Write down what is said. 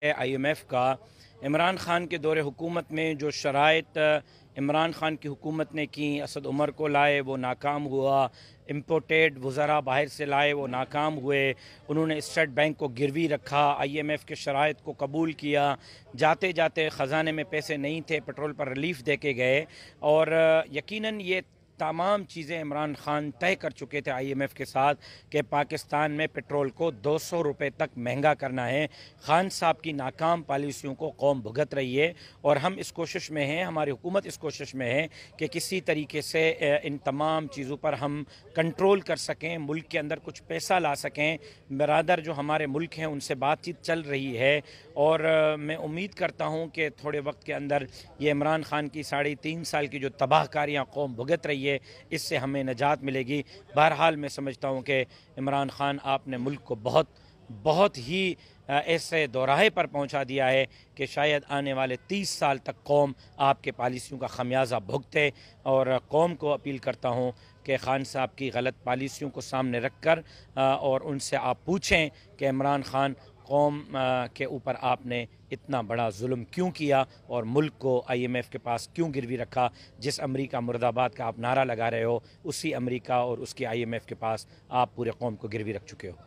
IMF का इमरान ख़ान के दौरे हुकूमत में जो शराइत इमरान ख़ान की हुकूमत ने की, असद उमर को लाए वो नाकाम हुआ, इम्पोर्टेड वज़रा बाहर से लाए वो नाकाम हुए, उन्होंने स्टेट बैंक को गिरवी रखा, IMF के शराइत को कबूल किया, जाते जाते ख़जाने में पैसे नहीं थे, पेट्रोल पर रिलीफ दे के गए। और यकीनन ये तमाम चीज़ें इमरान ख़ान तय कर चुके थे IMF के साथ कि पाकिस्तान में पेट्रोल को 200 रुपये तक महंगा करना है। ख़ान साहब की नाकाम पॉलिसियों को कौम भुगत रही है और हम इस कोशिश में हैं, हमारी हुकूमत इस कोशिश में है कि किसी तरीके से इन तमाम चीज़ों पर हम कंट्रोल कर सकें, मुल्क के अंदर कुछ पैसा ला सकें। बरादर जो हमारे मुल्क हैं उनसे बातचीत चल रही है और मैं उम्मीद करता हूँ कि थोड़े वक्त के अंदर ये इमरान ख़ान की 3.5 साल की जो तबाहकारियाँ कौम भुगत रही है इससे हमें निजात मिलेगी। बहरहाल मैं समझता हूँ कि इमरान ख़ान आपने मुल्क को बहुत ही ऐसे दोराहे पर पहुंचा दिया है कि शायद आने वाले 30 साल तक कौम आपके पॉलिसियों का खमियाजा भुगते। और कौम को अपील करता हूं कि ख़ान साहब की गलत पॉलिसियों को सामने रख कर और उनसे आप पूछें कि इमरान ख़ान कौम के ऊपर आपने इतना बड़ा जुल्म क्यों किया और मुल्क को IMF के पास क्यों गिरवी रखा। जिस अमेरिका मुर्दाबाद का आप नारा लगा रहे हो उसी अमेरिका और उसकी IMF के पास आप पूरे कौम को गिरवी रख चुके हो।